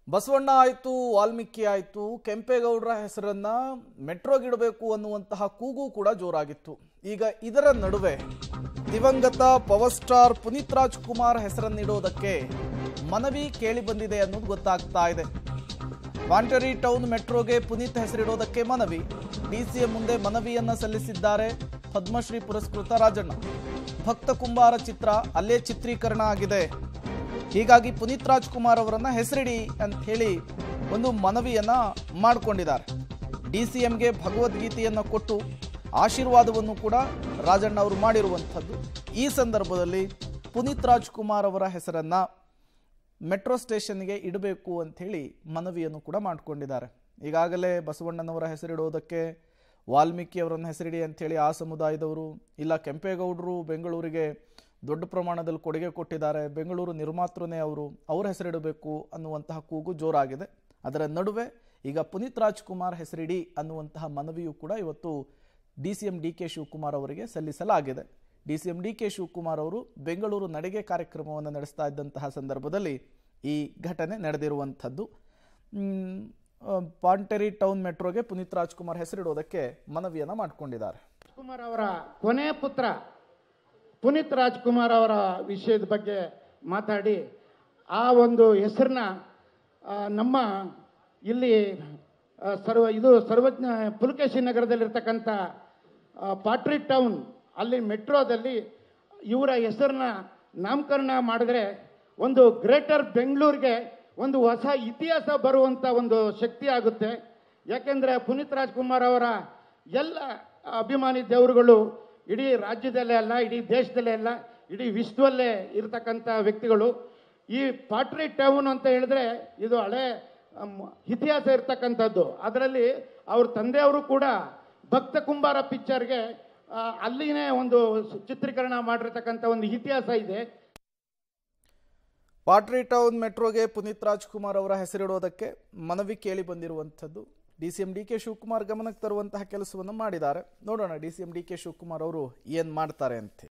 ಬಸವಣ್ಣ ಆಯ್ತು, ವಾಲ್ಮೀಕಿ ಆಯ್ತು, ಕೆಂಪೇಗೌಡರ ಹೆಸರನ್ನ ಮೆಟ್ರೋಗಿಡಬೇಕು ಅನ್ನುವಂತಹ ಕೂಗು ಕೂಡ ಜೋರಾಗಿತ್ತು. ಈಗ ಇದರ ನಡುವೆ ದಿವಂಗತ ಪವರ್ ಸ್ಟಾರ್ ಪುನೀತ್ ರಾಜ್ಕುಮಾರ್ ಹೆಸರನ್ನಿಡೋದಕ್ಕೆ ಮನವಿ ಕೇಳಿ ಬಂದಿದೆ ಅನ್ನೋದು ಗೊತ್ತಾಗ್ತಾ ಇದೆ. ವಾಂಟರಿ ಟೌನ್ ಮೆಟ್ರೋಗೆ ಪುನೀತ್ ಹೆಸರಿಡೋದಕ್ಕೆ ಮನವಿ. ಡಿಸಿಎಂ ಮುಂದೆ ಮನವಿಯನ್ನ ಸಲ್ಲಿಸಿದ್ದಾರೆ ಪದ್ಮಶ್ರೀ ಪುರಸ್ಕೃತ ರಾಜಣ್ಣ. ಭಕ್ತ ಕುಂಬಾರ ಚಿತ್ರ ಅಲ್ಲೇ ಚಿತ್ರೀಕರಣ ಆಗಿದೆ. ಹೀಗಾಗಿ ಪುನೀತ್ ರಾಜ್ಕುಮಾರ್ ಅವರನ್ನ ಹೆಸರಿಡಿ ಅಂತ ಹೇಳಿ ಒಂದು ಮನವಿಯನ್ನ ಮಾಡಿಕೊಂಡಿದ್ದಾರೆ. ಡಿಸಿಎಂಗೆ ಭಗವದ್ಗೀತೆಯನ್ನು ಕೊಟ್ಟು ಆಶೀರ್ವಾದವನ್ನು ಕೂಡ ರಾಜಣ್ಣ ಅವರು ಮಾಡಿರುವಂಥದ್ದು. ಈ ಸಂದರ್ಭದಲ್ಲಿ ಪುನೀತ್ ರಾಜ್ಕುಮಾರ್ ಅವರ ಹೆಸರನ್ನ ಮೆಟ್ರೋ ಸ್ಟೇಷನ್ಗೆ ಇಡಬೇಕು ಅಂಥೇಳಿ ಮನವಿಯನ್ನು ಕೂಡ ಮಾಡಿಕೊಂಡಿದ್ದಾರೆ. ಈಗಾಗಲೇ ಬಸವಣ್ಣನವರ ಹೆಸರಿಡೋದಕ್ಕೆ ವಾಲ್ಮೀಕಿ ಅವರನ್ನ ಹೆಸರಿಡಿ ಅಂಥೇಳಿ ಆ ಸಮುದಾಯದವರು, ಇಲ್ಲ ಕೆಂಪೇಗೌಡರು ಬೆಂಗಳೂರಿಗೆ ದೊಡ್ಡ ಪ್ರಮಾಣದಲ್ಲಿ ಕೊಡುಗೆ ಕೊಟ್ಟಿದ್ದಾರೆ, ಬೆಂಗಳೂರು ನಿರ್ಮಾತೃನೇ ಅವ್ರ ಹೆಸರಿಡಬೇಕು ಅನ್ನುವಂತಹ ಕೂಗು ಜೋರಾಗಿದೆ. ಅದರ ನಡುವೆ ಈಗ ಪುನೀತ್ ರಾಜ್ಕುಮಾರ್ ಹೆಸರಿಡಿ ಅನ್ನುವಂತಹ ಮನವಿಯು ಕೂಡ ಇವತ್ತು ಡಿಸಿಎಂ ಡಿ.ಕೆ. ಶಿವಕುಮಾರ್ ಅವರಿಗೆ ಸಲ್ಲಿಸಲಾಗಿದೆ. ಡಿಸಿಎಂ ಡಿ.ಕೆ. ಶಿವಕುಮಾರ್ ಅವರು ಬೆಂಗಳೂರು ನಡಿಗೆ ಕಾರ್ಯಕ್ರಮವನ್ನು ನಡೆಸ್ತಾ ಇದ್ದಂತಹ ಸಂದರ್ಭದಲ್ಲಿ ಈ ಘಟನೆ ನಡೆದಿರುವಂಥದ್ದು. ವಾಂಟರಿ ಟೌನ್ ಮೆಟ್ರೋಗೆ ಪುನೀತ್ ರಾಜ್ಕುಮಾರ್ ಹೆಸರಿಡೋದಕ್ಕೆ ಮನವಿಯನ್ನು ಮಾಡಿಕೊಂಡಿದ್ದಾರೆ. ರಾಜ್ಕುಮಾರ್ ಅವರ ಕೊನೆ ಪುತ್ರ ಪುನೀತ್ ರಾಜ್ಕುಮಾರ್ ಅವರ ವಿಷಯದ ಬಗ್ಗೆ ಮಾತಾಡಿ ಆ ಒಂದು ಹೆಸರನ್ನ ನಮ್ಮ ಇಲ್ಲಿ ಸರ್ವಜ್ಞ ಪುಲಕೇಶಿ ನಗರದಲ್ಲಿರ್ತಕ್ಕಂಥ ಪಾಟ್ರಿ ಟೌನ್ ಅಲ್ಲಿ ಮೆಟ್ರೋದಲ್ಲಿ ಇವರ ಹೆಸರನ್ನ ನಾಮಕರಣ ಮಾಡಿದ್ರೆ ಒಂದು ಗ್ರೇಟರ್ ಬೆಂಗಳೂರಿಗೆ ಒಂದು ಹೊಸ ಇತಿಹಾಸ ಬರುವಂಥ ಒಂದು ಶಕ್ತಿ ಆಗುತ್ತೆ. ಯಾಕೆಂದರೆ ಪುನೀತ್ ರಾಜ್ಕುಮಾರ್ ಅವರ ಎಲ್ಲ ಅಭಿಮಾನಿ ದೇವರುಗಳು ಇಡೀ ರಾಜ್ಯದಲ್ಲೇ ಅಲ್ಲ, ಇಡೀ ದೇಶದಲ್ಲೇ ಅಲ್ಲ, ಇಡೀ ವಿಶ್ವದಲ್ಲೇ ಇರತಕ್ಕಂಥ ವ್ಯಕ್ತಿಗಳು. ಈ ಪಾಟ್ರಿ ಟೌನ್ ಅಂತ ಹೇಳಿದ್ರೆ ಇದು ಹಳೆ ಇತಿಹಾಸ ಇರ್ತಕ್ಕಂಥದ್ದು. ಅದರಲ್ಲಿ ಅವ್ರ ತಂದೆಯವರು ಕೂಡ ಭಕ್ತ ಕುಂಬಾರ ಪಿಕ್ಚರ್ಗೆ ಅಲ್ಲಿನೇ ಒಂದು ಚಿತ್ರೀಕರಣ ಮಾಡಿರ್ತಕ್ಕಂಥ ಒಂದು ಇತಿಹಾಸ ಇದೆ. ಪಾಟ್ರಿ ಟೌನ್ ಮೆಟ್ರೋಗೆ ಪುನೀತ್ ರಾಜ್ಕುಮಾರ್ ಅವರ ಹೆಸರಿಡೋದಕ್ಕೆ ಮನವಿ ಕೇಳಿ ಬಂದಿರುವಂಥದ್ದು. ಡಿಸಿಎಂ ಡಿ.ಕೆ. ಶಿವಕುಮಾರ್ ಗಮನಕ್ಕೆ ತರುವಂತಹ ಕೆಲಸವನ್ನು ಮಾಡಿದ್ದಾರೆ. ನೋಡೋಣ ಡಿಸಿಎಂ ಡಿ.ಕೆ. ಶಿವಕುಮಾರ್ ಅವರು ಏನು ಮಾಡ್ತಾರೆ ಅಂತ.